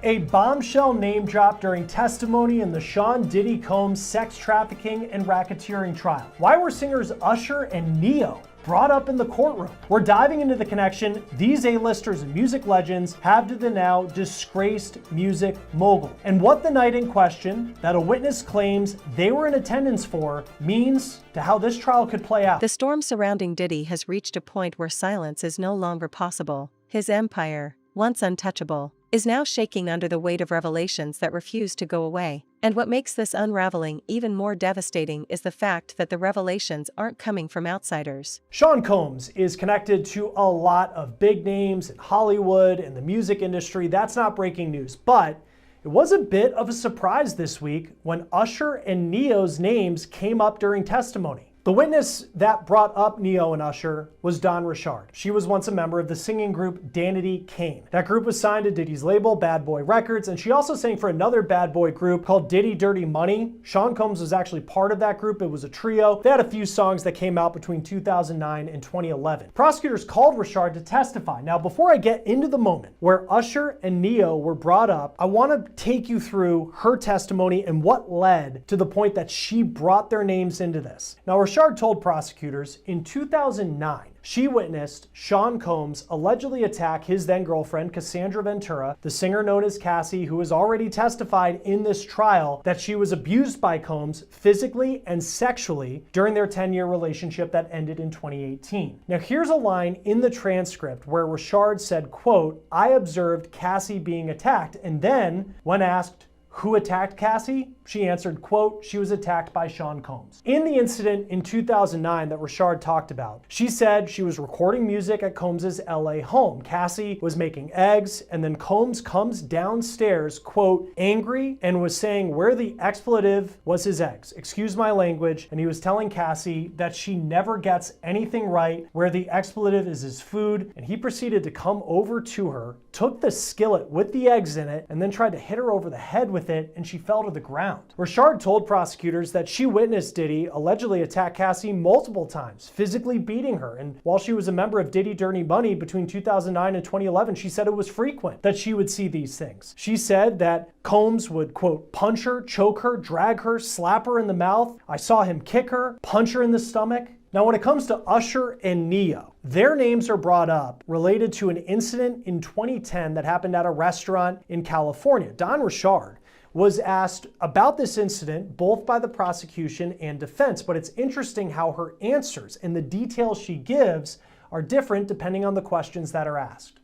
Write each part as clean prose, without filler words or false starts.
A bombshell name drop during testimony in the Sean Diddy Combs sex trafficking and racketeering trial. Why were singers Usher and Ne-Yo brought up in the courtroom? We're diving into the connection these A-listers and music legends have to the now disgraced music mogul, and what the night in question that a witness claims they were in attendance for means to how this trial could play out. The storm surrounding Diddy has reached a point where silence is no longer possible. His empire, once untouchable, is now shaking under the weight of revelations that refuse to go away. And what makes this unraveling even more devastating is the fact that the revelations aren't coming from outsiders. Sean Combs is connected to a lot of big names in Hollywood and the music industry. That's not breaking news, but it was a bit of a surprise this week when Usher and Ne-Yo's names came up during testimony. The witness that brought up Ne-Yo and Usher was Dawn Richard. She was once a member of the singing group Danity Kane. That group was signed to Diddy's label, Bad Boy Records, and she also sang for another bad boy group called Diddy Dirty Money. Sean Combs was actually part of that group. It was a trio. They had a few songs that came out between 2009 and 2011. Prosecutors called Richard to testify. Now, before I get into the moment where Usher and Ne-Yo were brought up, I want to take you through her testimony and what led to the point that she brought their names into this. Now, Richard told prosecutors in 2009 she witnessed Sean Combs allegedly attack his then-girlfriend Cassandra Ventura, the singer known as Cassie, who has already testified in this trial that she was abused by Combs physically and sexually during their 10-year relationship that ended in 2018. Now here's a line in the transcript where Richard said, quote, "I observed Cassie being attacked," and then when asked who attacked Cassie, she answered, quote, "She was attacked by Sean Combs." In the incident in 2009 that Richard talked about, she said she was recording music at Combs' LA home. Cassie was making eggs, and then Combs comes downstairs, quote, angry, and was saying where the expletive was his eggs. Excuse my language. And he was telling Cassie that she never gets anything right, where the expletive is his food, and he proceeded to come over to her, took the skillet with the eggs in it, and then tried to hit her over the head with it, and she fell to the ground. Richard told prosecutors that she witnessed Diddy allegedly attack Cassie multiple times, physically beating her. And while she was a member of Diddy Dirty Money between 2009 and 2011, she said it was frequent that she would see these things. She said that Combs would, quote, punch her, choke her, drag her, slap her in the mouth. I saw him kick her, punch her in the stomach. Now, when it comes to Usher and Ne-Yo, their names are brought up related to an incident in 2010 that happened at a restaurant in California. Dawn Richard was asked about this incident both by the prosecution and defense, but it's interesting how her answers and the details she gives are different depending on the questions that are asked.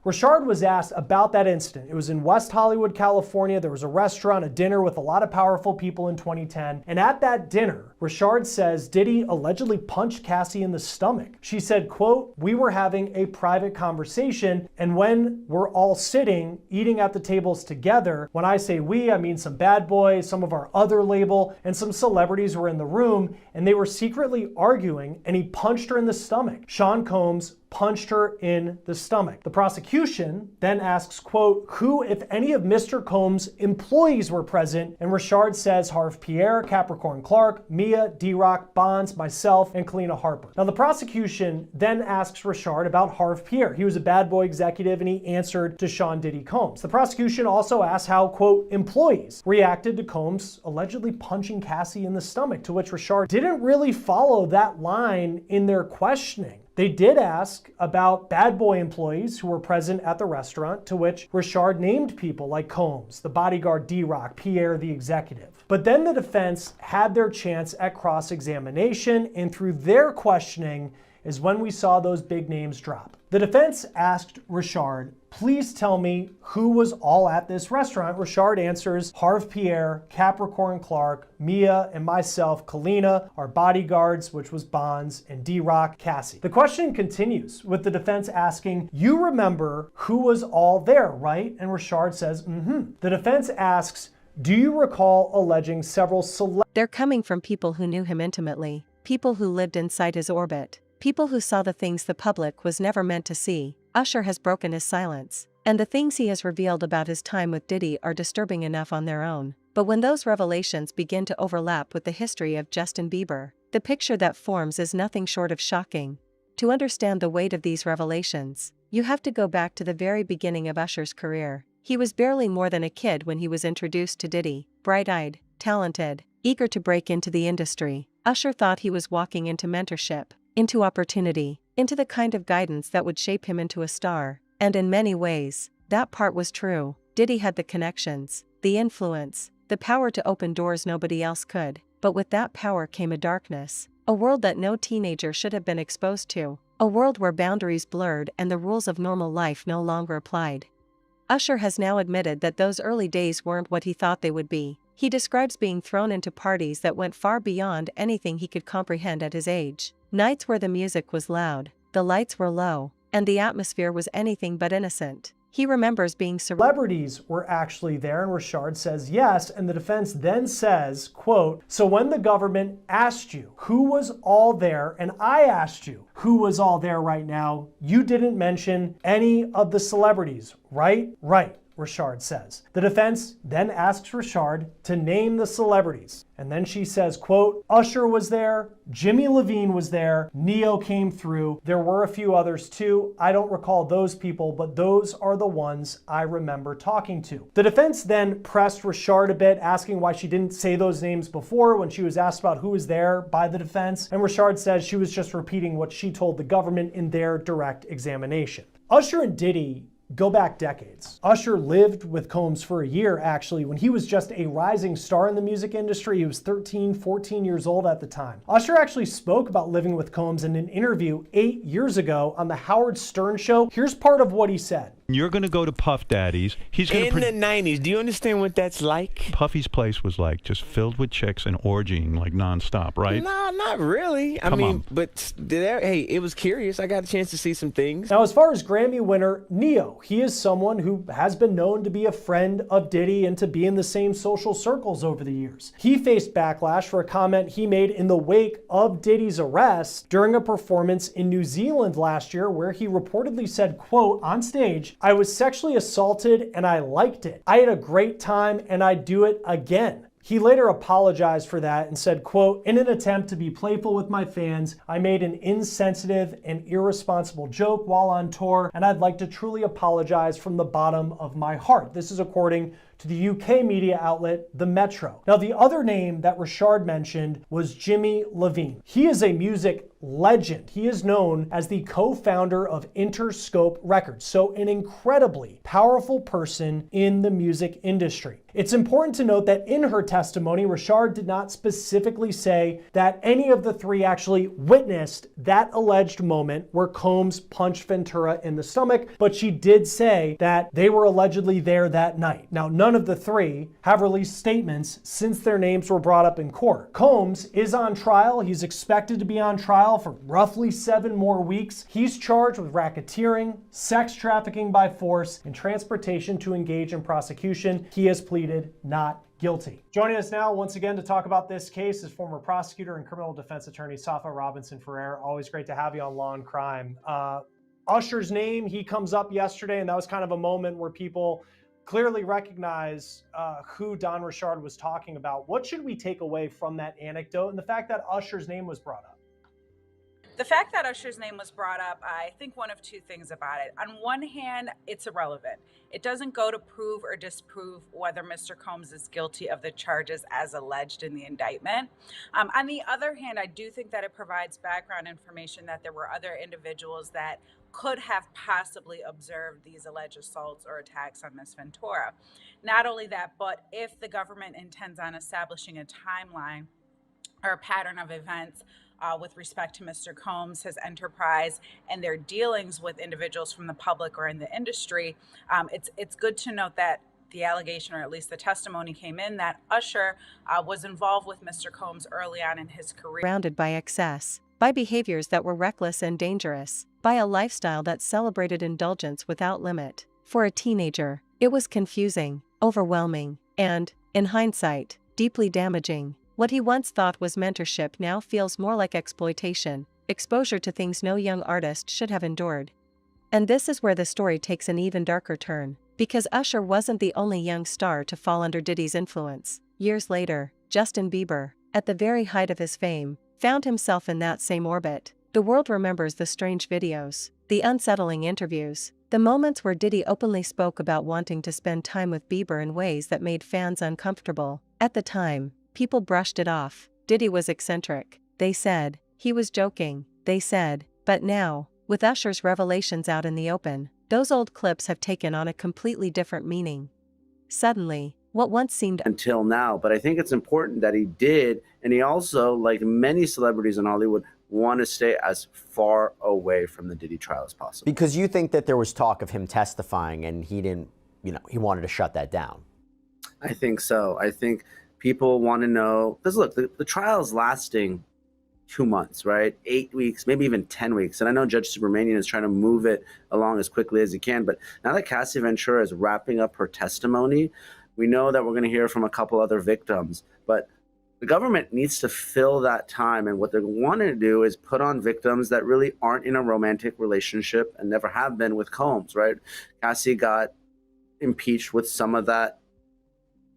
Richard was asked about that incident. It was in West Hollywood, California. There was a restaurant, a dinner with a lot of powerful people in 2010. And at that dinner, Richard says Diddy allegedly punched Cassie in the stomach. She said, quote, "We were having a private conversation, and when we're all sitting, eating at the tables together, when I say we, I mean some bad boys, some of our other label, and some celebrities were in the room, and they were secretly arguing, and he punched her in the stomach." Sean Combs punched her in the stomach. The prosecution then asks, quote, "Who, if any of Mr. Combs' employees were present?" And Richard says Harv Pierre, Capricorn Clark, Mia, D-Rock, Bonds, myself, and Kalina Harper. Now the prosecution then asks Richard about Harv Pierre. He was a bad boy executive and he answered to Sean Diddy Combs. The prosecution also asks how, quote, employees reacted to Combs allegedly punching Cassie in the stomach, to which Richard didn't really follow that line in their questioning. They did ask about bad boy employees who were present at the restaurant, to which Richard named people like Combs, the bodyguard D-Rock, Pierre the executive. But then the defense had their chance at cross-examination, and through their questioning is when we saw those big names drop. The defense asked Richard, "Please tell me who was all at this restaurant." Richard answers, Harv Pierre, Capricorn Clark, Mia, and myself, Kalina, our bodyguards, which was Bonds, and D-Rock, Cassie. The question continues with the defense asking, "You remember who was all there, right?" And Richard says, mm-hmm. The defense asks, "Do you recall alleging several They're coming from people who knew him intimately, people who lived inside his orbit, people who saw the things the public was never meant to see." Usher has broken his silence, and the things he has revealed about his time with Diddy are disturbing enough on their own. But when those revelations begin to overlap with the history of Justin Bieber, the picture that forms is nothing short of shocking. To understand the weight of these revelations, you have to go back to the very beginning of Usher's career. He was barely more than a kid when he was introduced to Diddy, bright-eyed, talented, eager to break into the industry. Usher thought he was walking into mentorship, into opportunity, into the kind of guidance that would shape him into a star. And in many ways, that part was true. Diddy had the connections, the influence, the power to open doors nobody else could. But with that power came a darkness, a world that no teenager should have been exposed to, a world where boundaries blurred and the rules of normal life no longer applied. Usher has now admitted that those early days weren't what he thought they would be. He describes being thrown into parties that went far beyond anything he could comprehend at his age. Nights where the music was loud, the lights were low, and the atmosphere was anything but innocent. He remembers being celebrities were actually there, and Rashard says yes, and the defense then says, quote, "So when the government asked you who was all there, and I asked you who was all there right now, you didn't mention any of the celebrities, right?" Right, Rashard says. The defense then asks Rashard to name the celebrities. And then she says, quote, "Usher was there, Jimmy Levine was there, Neo came through. There were a few others too. I don't recall those people, but those are the ones I remember talking to." The defense then pressed Rashard a bit, asking why she didn't say those names before when she was asked about who was there by the defense. And Rashard says she was just repeating what she told the government in their direct examination. Usher and Diddy go back decades. Usher lived with Combs for a year, actually, when he was just a rising star in the music industry. He was 13, 14 years old at the time. Usher actually spoke about living with Combs in an interview 8 years ago on the Howard Stern show. Here's part of what he said. You're going to go to Puff Daddy's. He's going in the 90s. Do you understand what that's like? Puffy's place was like just filled with chicks and orgying like nonstop, right? No, not really. I mean, but hey, it was curious. I got a chance to see some things. Now, as far as Grammy winner Neo, he is someone who has been known to be a friend of Diddy and to be in the same social circles over the years. He faced backlash for a comment he made in the wake of Diddy's arrest during a performance in New Zealand last year, where he reportedly said, quote, on stage, "I was sexually assaulted and I liked it. I had a great time and I'd do it again." He later apologized for that and said, quote, "In an attempt to be playful with my fans, I made an insensitive and irresponsible joke while on tour, and I'd like to truly apologize from the bottom of my heart." This is according to the UK media outlet, The Metro. Now, the other name that Rashard mentioned was Jimmy Levine. He is a music legend. He is known as the co-founder of Interscope Records, so an incredibly powerful person in the music industry. It's important to note that in her testimony, Rashard did not specifically say that any of the three actually witnessed that alleged moment where Combs punched Ventura in the stomach, but she did say that they were allegedly there that night. Now, none of the three have released statements since their names were brought up in court. Combs is on trial. He's expected to be on trial for roughly 7 more weeks. He's charged with racketeering, sex trafficking by force, and transportation to engage in prosecution. He has pleaded not guilty. Joining us now once again to talk about this case is former prosecutor and criminal defense attorney Safa Robinson Ferrer. Always great to have you on Law and Crime. Usher's name, he comes up yesterday, and that was kind of a moment where people clearly recognize who Don Rashard was talking about. What should we take away from that anecdote and the fact that Usher's name was brought up? The fact that Usher's name was brought up, I think one of two things about it. On one hand, it's irrelevant. It doesn't go to prove or disprove whether Mr. Combs is guilty of the charges as alleged in the indictment. On the other hand, I do think that it provides background information that there were other individuals that could have possibly observed these alleged assaults or attacks on Ms. Ventura. Not only that, but if the government intends on establishing a timeline or a pattern of events with respect to Mr. Combs, his enterprise, and their dealings with individuals from the public or in the industry, it's good to note that the allegation, or at least the testimony came in, that Usher was involved with Mr. Combs early on in his career. Surrounded by excess, by behaviors that were reckless and dangerous, by a lifestyle that celebrated indulgence without limit. For a teenager, it was confusing, overwhelming, and, in hindsight, deeply damaging. What he once thought was mentorship now feels more like exploitation, exposure to things no young artist should have endured. And this is where the story takes an even darker turn, because Usher wasn't the only young star to fall under Diddy's influence. Years later, Justin Bieber, at the very height of his fame, found himself in that same orbit. The world remembers the strange videos, the unsettling interviews, The moments where Diddy openly spoke about wanting to spend time with Bieber in ways that made fans uncomfortable. At the time, people brushed it off. Diddy was eccentric, they said. He was joking, they said. But now, with Usher's revelations out in the open, those old clips have taken on a completely different meaning. Suddenly, what once seemed until now, but I think it's important that he did, and he also, like many celebrities in Hollywood, want to stay as far away from the Diddy trial as possible. Because you think that there was talk of him testifying and he didn't, he wanted to shut that down. I think so. I think people want to know, because look, the trial's lasting 2 months, right? 8 weeks, maybe even 10 weeks. And I know Judge Subramanian is trying to move it along as quickly as he can, but now that Cassie Ventura is wrapping up her testimony, we know that we're going to hear from a couple other victims, but the government needs to fill that time. And what they're wanting to do is put on victims that really aren't in a romantic relationship and never have been with Combs, right? Cassie got impeached with some of that,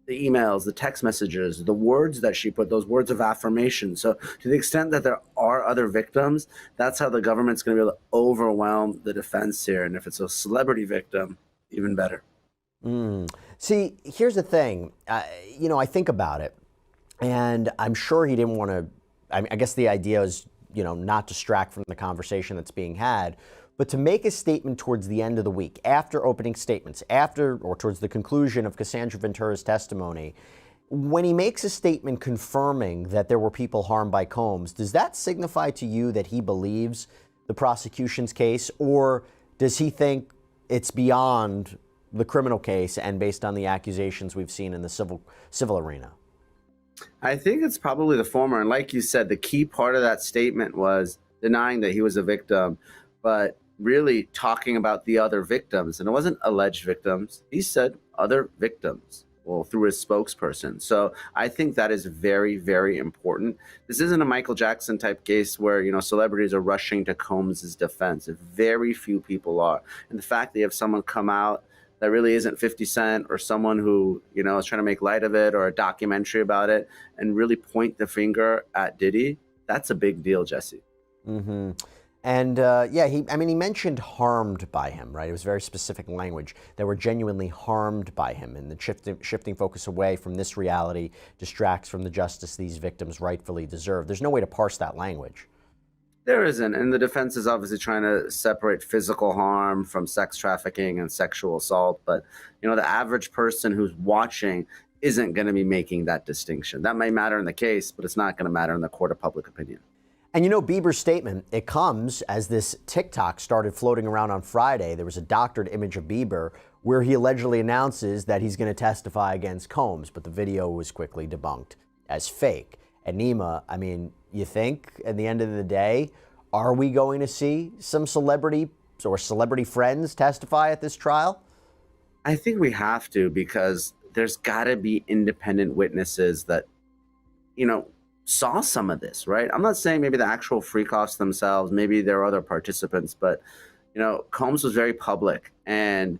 the emails, the text messages, the words that she put, those words of affirmation. So to the extent that there are other victims, that's how the government's going to be able to overwhelm the defense here. And if it's a celebrity victim, even better. See, here's the thing. I think about it. And I'm sure he didn't want to, I guess the idea is, not distract from the conversation that's being had, but to make a statement towards the end of the week, after opening statements, after or towards the conclusion of Cassandra Ventura's testimony, when he makes a statement confirming that there were people harmed by Combs, does that signify to you that he believes the prosecution's case, or does he think it's beyond the criminal case and based on the accusations we've seen in the civil arena? I think it's probably the former. And like you said, the key part of that statement was denying that he was a victim, but really talking about the other victims. And it wasn't alleged victims. He said other victims, well, through his spokesperson. So I think that is very, very important. This isn't a Michael Jackson type case where, celebrities are rushing to Combs' defense. Very few people are. And the fact that you have someone come out that really isn't 50 Cent or someone who, is trying to make light of it or a documentary about it and really point the finger at Diddy, that's a big deal, Jesse. Mm-hmm. And he mentioned harmed by him, right? It was very specific language. They were genuinely harmed by him, and the shifting focus away from this reality distracts from the justice these victims rightfully deserve. There's no way to parse that language. There isn't, and the defense is obviously trying to separate physical harm from sex trafficking and sexual assault, but the average person who's watching isn't going to be making that distinction. That may matter in the case, but it's not going to matter in the court of public opinion. And Bieber's statement, it comes as this TikTok started floating around on Friday. There was a doctored image of Bieber where he allegedly announces that he's going to testify against Combs, but the video was quickly debunked as fake. And Nima, you think at the end of the day, are we going to see some celebrity or celebrity friends testify at this trial? I think we have to, because there's got to be independent witnesses that, saw some of this, right? I'm not saying maybe the actual freak-offs themselves, maybe there are other participants, but, Combs was very public, and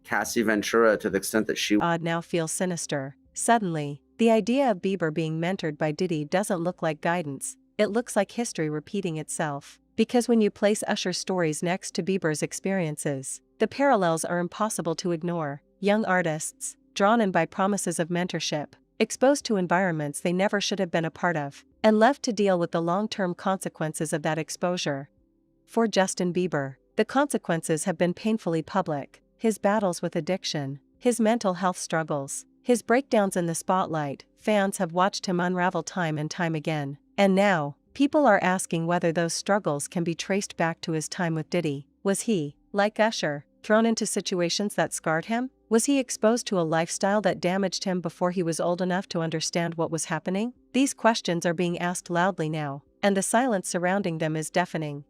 Cassie Ventura, to the extent that she now feels sinister. Suddenly, the idea of Bieber being mentored by Diddy doesn't look like guidance. It looks like history repeating itself. Because when you place Usher's stories next to Bieber's experiences, the parallels are impossible to ignore. Young artists, drawn in by promises of mentorship, exposed to environments they never should have been a part of, and left to deal with the long-term consequences of that exposure. For Justin Bieber, the consequences have been painfully public. His battles with addiction, his mental health struggles, his breakdowns in the spotlight, fans have watched him unravel time and time again. And now, people are asking whether those struggles can be traced back to his time with Diddy. Was he, like Usher, thrown into situations that scarred him? Was he exposed to a lifestyle that damaged him before he was old enough to understand what was happening? These questions are being asked loudly now, and the silence surrounding them is deafening.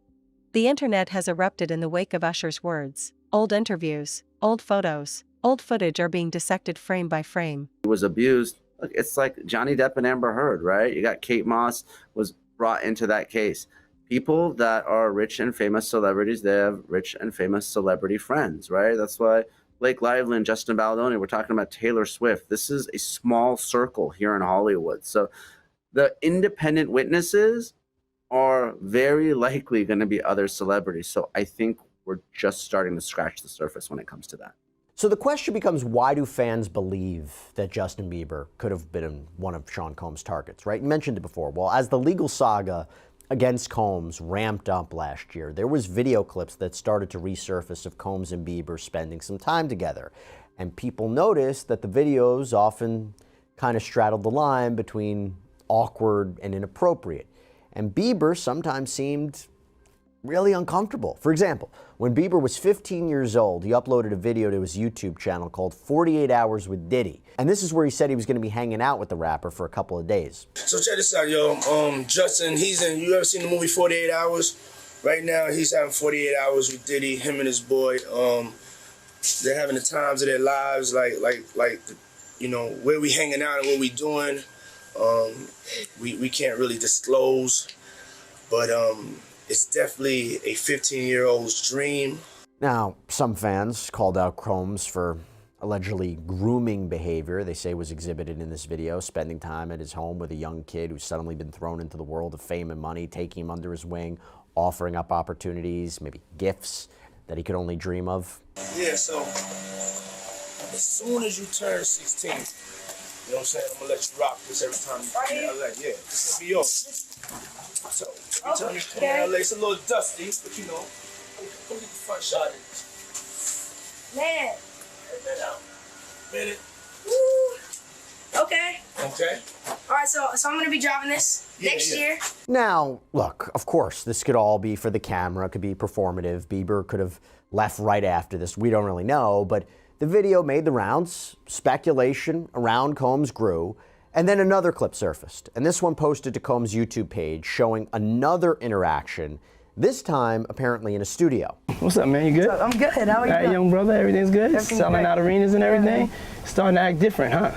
The internet has erupted in the wake of Usher's words. Old interviews, old photos, old footage are being dissected frame by frame. He was abused. Look, it's like Johnny Depp and Amber Heard, right? You got Kate Moss was brought into that case. People that are rich and famous celebrities, they have rich and famous celebrity friends, right? That's why Blake Lively and Justin Baldoni, we're talking about Taylor Swift. This is a small circle here in Hollywood. So the independent witnesses are very likely going to be other celebrities. So I think we're just starting to scratch the surface when it comes to that. So the question becomes, why do fans believe that Justin Bieber could have been one of Sean Combs' targets, right? You mentioned it before. Well, as the legal saga against Combs ramped up last year, there was video clips that started to resurface of Combs and Bieber spending some time together. And people noticed that the videos often kind of straddled the line between awkward and inappropriate. And Bieber sometimes seemed really uncomfortable. For example, when Bieber was 15 years old, he uploaded a video to his YouTube channel called 48 Hours with Diddy. And this is where he said he was going to be hanging out with the rapper for a couple of days. So check this out, yo. Justin, you ever seen the movie 48 Hours? Right now, he's having 48 hours with Diddy, him and his boy. They're having the times of their lives, like where we hanging out and what we doing. We can't really disclose, but it's definitely a 15-year-old's dream. Now, some fans called out Combs for allegedly grooming behavior they say was exhibited in this video, spending time at his home with a young kid who's suddenly been thrown into the world of fame and money, taking him under his wing, offering up opportunities, maybe gifts that he could only dream of. Yeah, so as soon as you turn 16, you know what I'm saying, I'm gonna let you rock this every time you come to LA. Yeah, this gonna be yours. So every time you come to LA, it's a little dusty, but you know, go get the front shot. Man. Head out. Minute. Woo. Okay. Okay. All right, so I'm gonna be dropping this next year. Now, look, of course, this could all be for the camera, could be performative. Bieber could have left right after this. We don't really know, but the video made the rounds. Speculation around Combs grew. And then another clip surfaced. And this one posted to Combs' YouTube page showing another interaction, this time apparently in a studio. What's up, man? You good? I'm good. How are you? All right, young brother, everything's good? Everything's Selling great. out arenas and everything? Starting to act different, huh?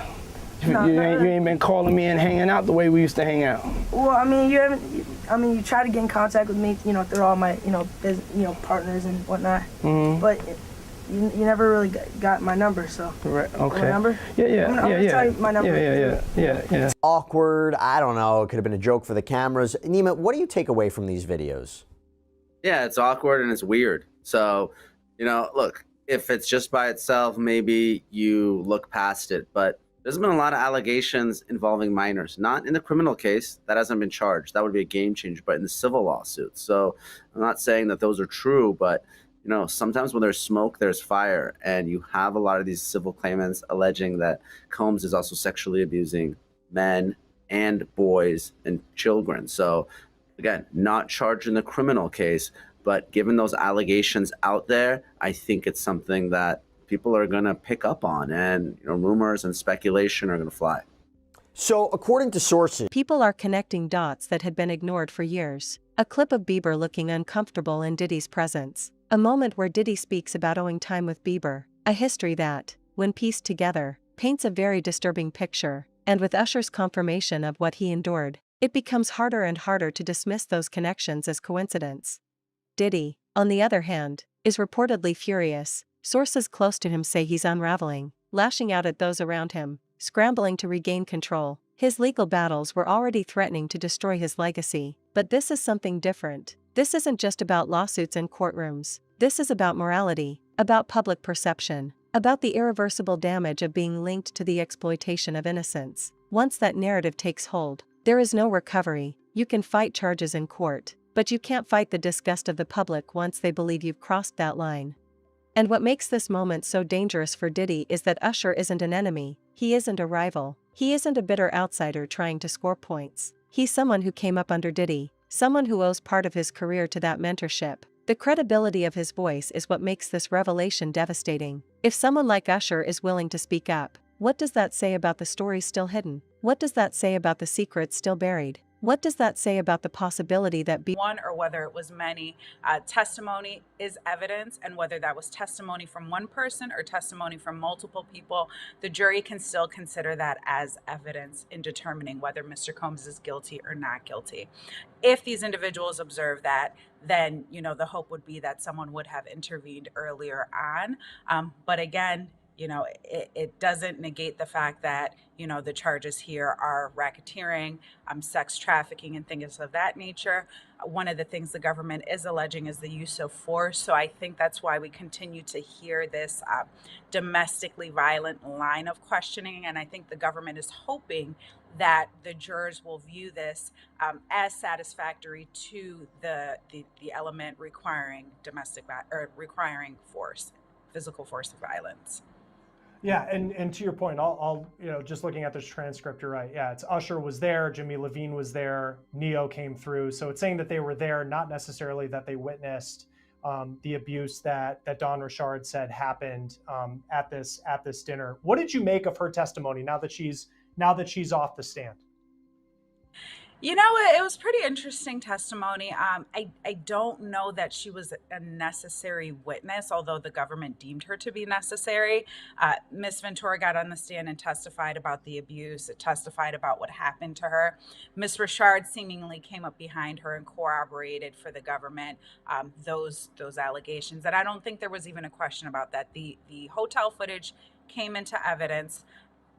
You ain't been calling me and hanging out the way we used to hang out. Well, I mean, you try to get in contact with me, through all my, partners and whatnot. Mm-hmm. But you never really got my number, so. Right, okay. My number? Yeah. I'm gonna tell you my number. Yeah. Awkward, I don't know, it could have been a joke for the cameras. Nima, what do you take away from these videos? Yeah, it's awkward and it's weird. So, look, if it's just by itself, maybe you look past it. But there's been a lot of allegations involving minors, not in the criminal case. That hasn't been charged. That would be a game changer, but in the civil lawsuit. So I'm not saying that those are true, but sometimes when there's smoke, there's fire. And you have a lot of these civil claimants alleging that Combs is also sexually abusing men and boys and children. So again, not charged in the criminal case, but given those allegations out there, I think it's something that people are going to pick up on, and rumors and speculation are going to fly. So, according to sources, people are connecting dots that had been ignored for years. A clip of Bieber looking uncomfortable in Diddy's presence. A moment where Diddy speaks about owing time with Bieber. A history that, when pieced together, paints a very disturbing picture. And with Usher's confirmation of what he endured, it becomes harder and harder to dismiss those connections as coincidence. Diddy, on the other hand, is reportedly furious. Sources close to him say he's unraveling, lashing out at those around him, scrambling to regain control. His legal battles were already threatening to destroy his legacy, but this is something different. This isn't just about lawsuits and courtrooms. This is about morality, about public perception, about the irreversible damage of being linked to the exploitation of innocence. Once that narrative takes hold, there is no recovery. You can fight charges in court, but you can't fight the disgust of the public once they believe you've crossed that line. And what makes this moment so dangerous for Diddy is that Usher isn't an enemy, he isn't a rival, he isn't a bitter outsider trying to score points. He's someone who came up under Diddy, someone who owes part of his career to that mentorship. The credibility of his voice is what makes this revelation devastating. If someone like Usher is willing to speak up, what does that say about the stories still hidden? What does that say about the secrets still buried? What does that say about the possibility that one or whether it was many, testimony is evidence, and whether that was testimony from one person or testimony from multiple people, the jury can still consider that as evidence in determining whether Mr. Combs is guilty or not guilty. If these individuals observe that, then the hope would be that someone would have intervened earlier on. But again, it doesn't negate the fact that, the charges here are racketeering, sex trafficking, and things of that nature. One of the things the government is alleging is the use of force. So I think that's why we continue to hear this domestically violent line of questioning. And I think the government is hoping that the jurors will view this as satisfactory to the element requiring requiring force, physical force of violence. Yeah, and to your point, I'll just looking at this transcript, you're right. Yeah, it's Usher was there, Jimmy Levine was there, Neo came through. So it's saying that they were there, not necessarily that they witnessed the abuse that Dawn Richard said happened at this dinner. What did you make of her testimony now that she's off the stand? It was pretty interesting testimony. I don't know that she was a necessary witness, although the government deemed her to be necessary. Ms. Ventura got on the stand and testified about the abuse, testified about what happened to her. Ms. Richard seemingly came up behind her and corroborated for the government those allegations. And I don't think there was even a question about that. The hotel footage came into evidence.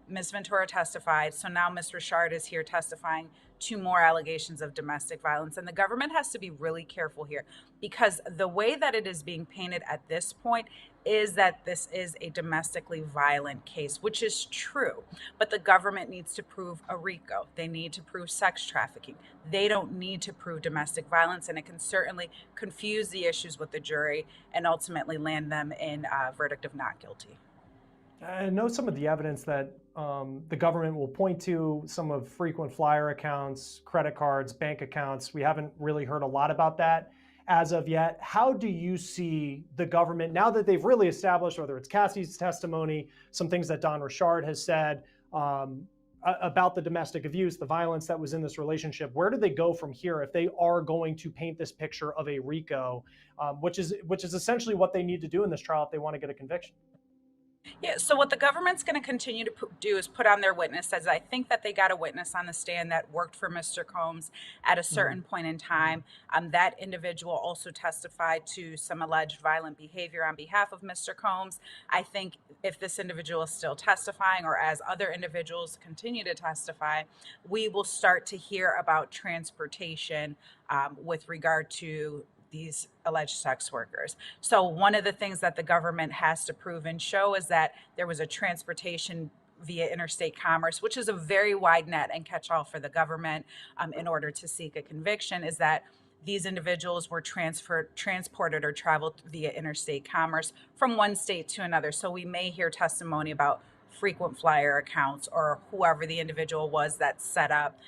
Ms. Ventura testified, so now Ms. Richard is here testifying to more allegations of domestic violence. And the government has to be really careful here, because the way that it is being painted at this point is that this is a domestically violent case, which is true. But the government needs to prove a RICO. They need to prove sex trafficking. They don't need to prove domestic violence, and it can certainly confuse the issues with the jury and ultimately land them in a verdict of not guilty. I know some of the evidence that the government will point to, some of frequent flyer accounts, credit cards, bank accounts. We haven't really heard a lot about that as of yet. How do you see the government, now that they've really established, whether it's Cassie's testimony, some things that Dawn Richard has said about the domestic abuse, the violence that was in this relationship, where do they go from here if they are going to paint this picture of a RICO, which is essentially what they need to do in this trial if they want to get a conviction? Yeah, so what the government's going to continue to do is put on their witnesses. I think that they got a witness on the stand that worked for Mr. Combs at a certain point in time. That individual also testified to some alleged violent behavior on behalf of Mr. Combs. I think if this individual is still testifying, or as other individuals continue to testify, we will start to hear about transportation with regard to these alleged sex workers. So one of the things that the government has to prove and show is that there was a transportation via interstate commerce, which is a very wide net and catch-all for the government in order to seek a conviction, is that these individuals were transported or traveled via interstate commerce from one state to another. So we may hear testimony about frequent flyer accounts, or whoever the individual was that set up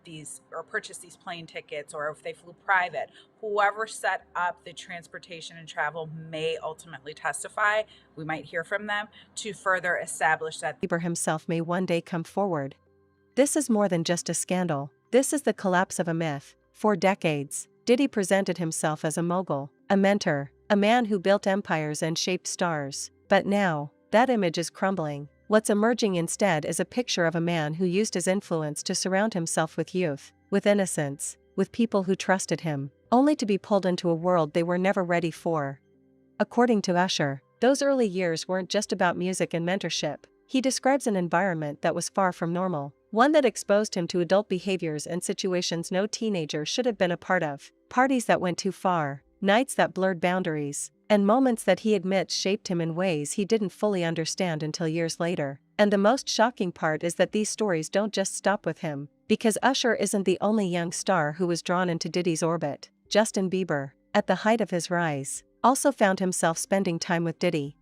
these or purchased these plane tickets, or if they flew private. Whoever set up the transportation and travel may ultimately testify. We might hear from them to further establish that Bieber himself may one day come forward. This is more than just a scandal. This is the collapse of a myth. For decades, Diddy presented himself as a mogul, a mentor, a man who built empires and shaped stars. But now, that image is crumbling. What's emerging instead is a picture of a man who used his influence to surround himself with youth, with innocence, with people who trusted him, only to be pulled into a world they were never ready for. According to Usher, those early years weren't just about music and mentorship. He describes an environment that was far from normal, one that exposed him to adult behaviors and situations no teenager should have been a part of, parties that went too far, nights that blurred boundaries, and moments that he admits shaped him in ways he didn't fully understand until years later. And the most shocking part is that these stories don't just stop with him, because Usher isn't the only young star who was drawn into Diddy's orbit. Justin Bieber, at the height of his rise, also found himself spending time with Diddy.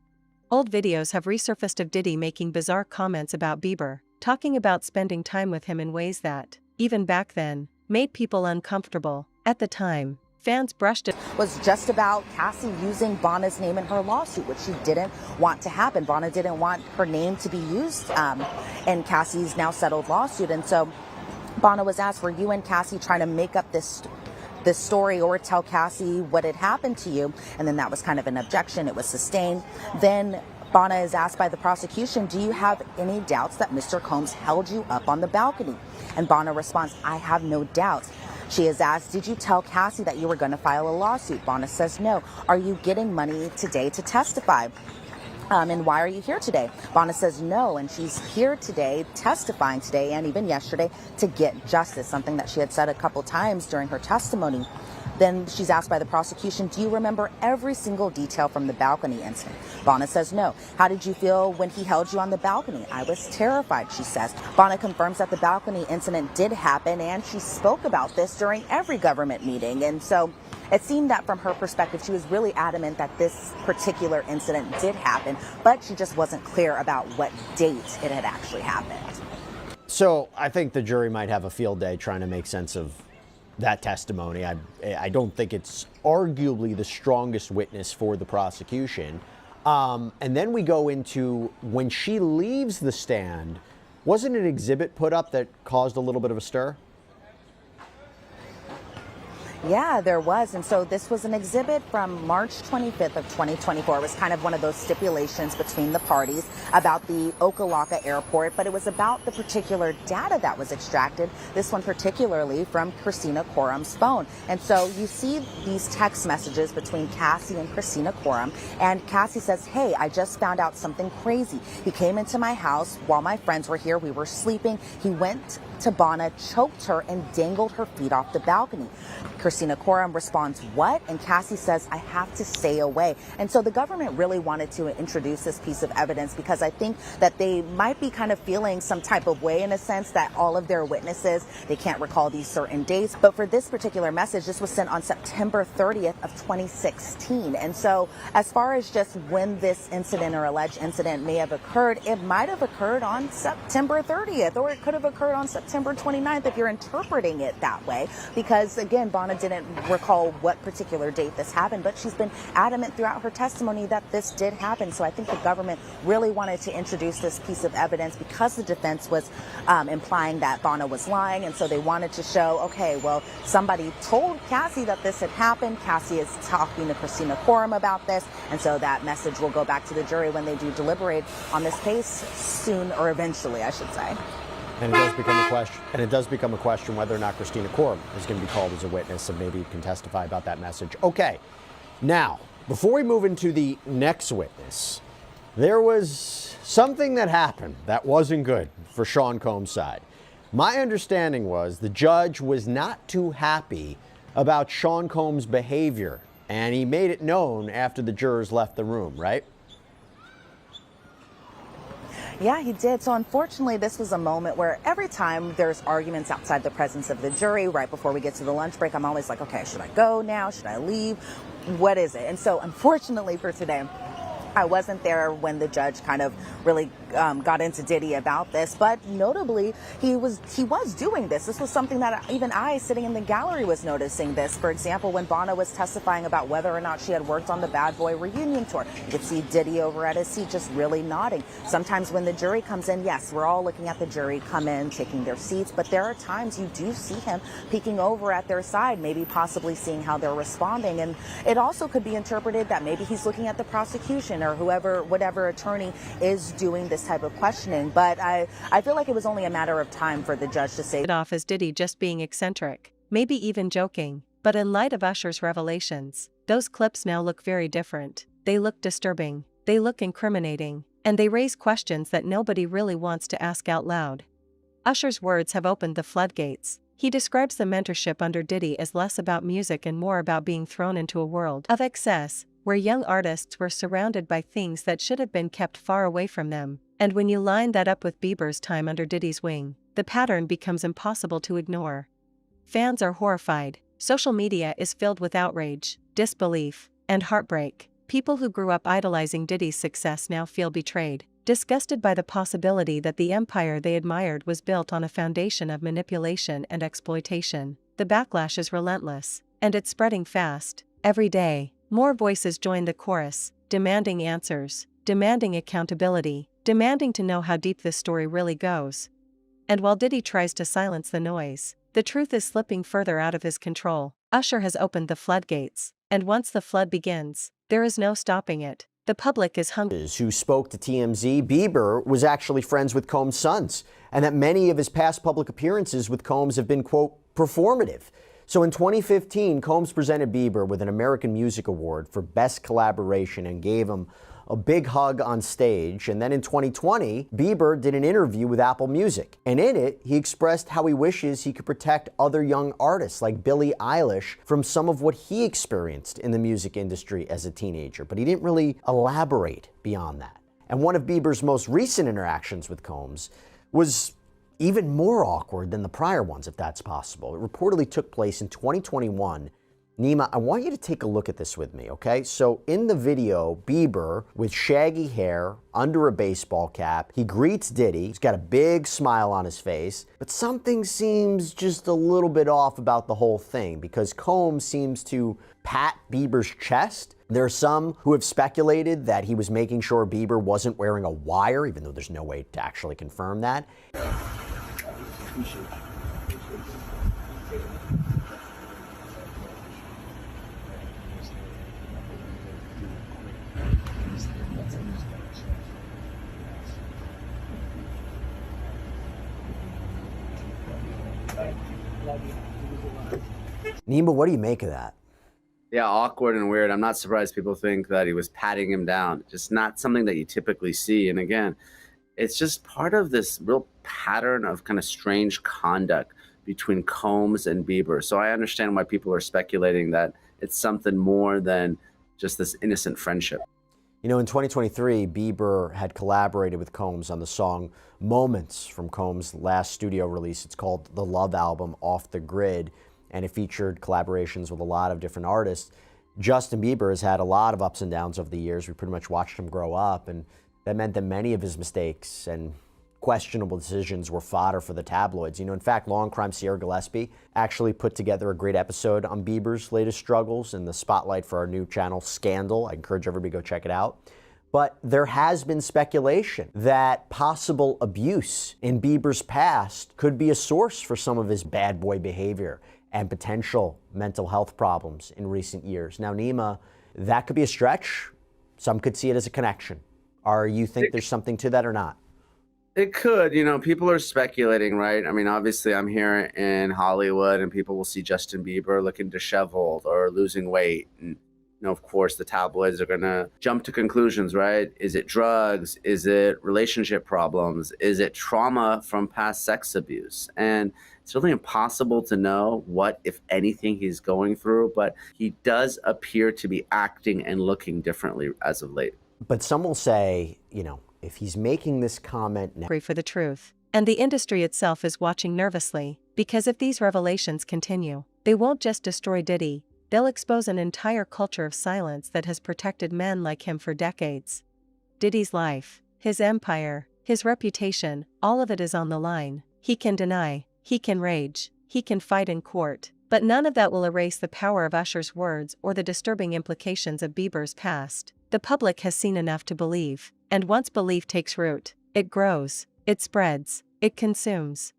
Old videos have resurfaced of Diddy making bizarre comments about Bieber, talking about spending time with him in ways that, even back then, made people uncomfortable. At the time, fans brushed it was just about Cassie using Bonna's name in her lawsuit, which she didn't want to happen. Bonna didn't want her name to be used in Cassie's now settled lawsuit. And so Bonna was asked, were you and Cassie trying to make up this story or tell Cassie what had happened to you? And then that was kind of an objection. It was sustained. Then Bonna is asked by the prosecution, do you have any doubts that Mr. Combs held you up on the balcony? And Bonna responds, I have no doubts. She is asked, did you tell Cassie that you were going to file a lawsuit? Bonna says no. Are you getting money today to testify? And why are you here today? Bonna says no, and she's here today, testifying today and even yesterday to get justice, something that she had said a couple times during her testimony. Then she's asked by the prosecution, do you remember every single detail from the balcony incident? Bonna says no. How did you feel when he held you on the balcony? I was terrified, she says. Bonna confirms that the balcony incident did happen, and she spoke about this during every government meeting. And so it seemed that from her perspective, she was really adamant that this particular incident did happen, but she just wasn't clear about what date it had actually happened. So I think the jury might have a field day trying to make sense of that testimony. I don't think it's arguably the strongest witness for the prosecution. And then we go into when she leaves the stand, wasn't an exhibit put up that caused a little bit of a stir? Yeah, there was. And so this was an exhibit from March 25th of 2024. It was kind of one of those stipulations between the parties about the Okalaka airport, but it was about the particular data that was extracted, this one particularly from Christina Quorum's phone. And so you see these text messages between Cassie and Christina Quorum, and Cassie says, hey, I just found out something crazy. He came into my house while my friends were here. We were sleeping. He went to Bonna, choked her, and dangled her feet off the balcony. Christina Quorum responds, what? And Cassie says, I have to stay away. And so the government really wanted to introduce this piece of evidence because I think that they might be kind of feeling some type of way in a sense that all of their witnesses, they can't recall these certain dates. But for this particular message, this was sent on September 30th of 2016. And so as far as just when this incident or alleged incident may have occurred, it might have occurred on September 30th, or it could have occurred on September 29th if you're interpreting it that way. Because again, Bonna didn't recall what particular date this happened, but she's been adamant throughout her testimony that this did happen. So I think the government really wanted to introduce this piece of evidence because the defense was implying that Bonna was lying. And so they wanted to show, okay, well, somebody told Cassie that this had happened. Cassie is talking to Christina Quorum about this. And so that message will go back to the jury when they do deliberate on this case soon, or eventually, I should say. And it does become a question whether or not Christina Quorum is going to be called as a witness and maybe can testify about that message. Okay, now, before we move into the next witness, there was something that happened that wasn't good for Sean Combs' side. My understanding was the judge was not too happy about Sean Combs' behavior, and he made it known after the jurors left the room, right? Yeah, he did. So unfortunately, this was a moment where every time there's arguments outside the presence of the jury, right before we get to the lunch break, I'm always like, okay, should I go now? Should I leave? What is it? And so unfortunately for today, I wasn't there when the judge kind of really got into Diddy about this, but notably he was doing this. This was something that even I, sitting in the gallery, was noticing this. For example, when Bonna was testifying about whether or not she had worked on the Bad Boy reunion tour, you could see Diddy over at his seat just really nodding. Sometimes when the jury comes in, yes, we're all looking at the jury come in, taking their seats, but there are times you do see him peeking over at their side, maybe possibly seeing how they're responding. And it also could be interpreted that maybe he's looking at the prosecution or whatever attorney is doing this type of questioning. But I feel like it was only a matter of time for the judge to say it off as Diddy just being eccentric, maybe even joking. But in light of Usher's revelations, those clips now look very different. They look disturbing, they look incriminating, and they raise questions that nobody really wants to ask out loud. Usher's words have opened the floodgates. He describes the mentorship under Diddy as less about music and more about being thrown into a world of excess, where young artists were surrounded by things that should have been kept far away from them. And when you line that up with Bieber's time under Diddy's wing, the pattern becomes impossible to ignore. Fans are horrified. Social media is filled with outrage, disbelief, and heartbreak. People who grew up idolizing Diddy's success now feel betrayed, disgusted by the possibility that the empire they admired was built on a foundation of manipulation and exploitation. The backlash is relentless, and it's spreading fast. Every day, more voices join the chorus, demanding answers, demanding accountability, demanding to know how deep this story really goes. And while Diddy tries to silence the noise, the truth is slipping further out of his control. Usher has opened the floodgates, and once the flood begins, there is no stopping it. The public is hungry. Who spoke to TMZ, Bieber was actually friends with Combs' sons, and that many of his past public appearances with Combs have been, quote, performative. So in 2015, Combs presented Bieber with an American Music Award for Best Collaboration and gave him a big hug on stage. And then in 2020, Bieber did an interview with Apple Music. And in it, he expressed how he wishes he could protect other young artists like Billie Eilish from some of what he experienced in the music industry as a teenager. But he didn't really elaborate beyond that. And one of Bieber's most recent interactions with Combs was even more awkward than the prior ones, if that's possible. It reportedly took place in 2021. Nima, I want you to take a look at this with me, okay? So in the video, Bieber, with shaggy hair, under a baseball cap, he greets Diddy. He's got a big smile on his face, but something seems just a little bit off about the whole thing because Combs seems to pat Bieber's chest. There are some who have speculated that he was making sure Bieber wasn't wearing a wire, even though there's no way to actually confirm that. Nima, what do you make of that? Yeah, awkward and weird. I'm not surprised people think that he was patting him down. Just not something that you typically see. And again, it's just part of this real pattern of kind of strange conduct between Combs and Bieber. So I understand why people are speculating that it's something more than just this innocent friendship. You know, in 2023, Bieber had collaborated with Combs on the song Moments from Combs' last studio release. It's called the Love Album, Off the Grid, and it featured collaborations with a lot of different artists. Justin Bieber has had a lot of ups and downs over the years. We pretty much watched him grow up, and that meant that many of his mistakes and questionable decisions were fodder for the tabloids. You know, in fact, Law and Crime Sierra Gillespie actually put together a great episode on Bieber's latest struggles in the spotlight for our new channel, Scandal. I encourage everybody to go check it out. But there has been speculation that possible abuse in Bieber's past could be a source for some of his bad boy behavior and potential mental health problems in recent years. Now, Nima, that could be a stretch. Some could see it as a connection. Are you think there's something to that or not? It could, you know, people are speculating, right? I mean, obviously I'm here in Hollywood and people will see Justin Bieber looking disheveled or losing weight. And, you know, of course, the tabloids are going to jump to conclusions, right? Is it drugs? Is it relationship problems? Is it trauma from past sex abuse? And it's really impossible to know what, if anything, he's going through, but he does appear to be acting and looking differently as of late. But some will say, you know, if he's making this comment now. For the truth. And the industry itself is watching nervously, because if these revelations continue, they won't just destroy Diddy, they'll expose an entire culture of silence that has protected men like him for decades. Diddy's life, his empire, his reputation, all of it is on the line. He can deny, he can rage, he can fight in court, but none of that will erase the power of Usher's words or the disturbing implications of Bieber's past. The public has seen enough to believe, and once belief takes root, it grows, it spreads, it consumes.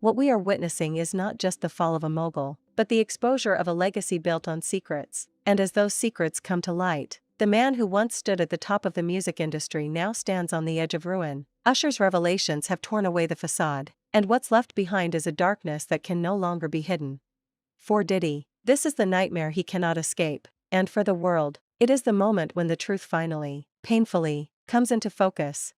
What we are witnessing is not just the fall of a mogul, but the exposure of a legacy built on secrets, and as those secrets come to light, the man who once stood at the top of the music industry now stands on the edge of ruin. Usher's revelations have torn away the facade, and what's left behind is a darkness that can no longer be hidden. For Diddy, this is the nightmare he cannot escape, and for the world, it is the moment when the truth finally, painfully, comes into focus.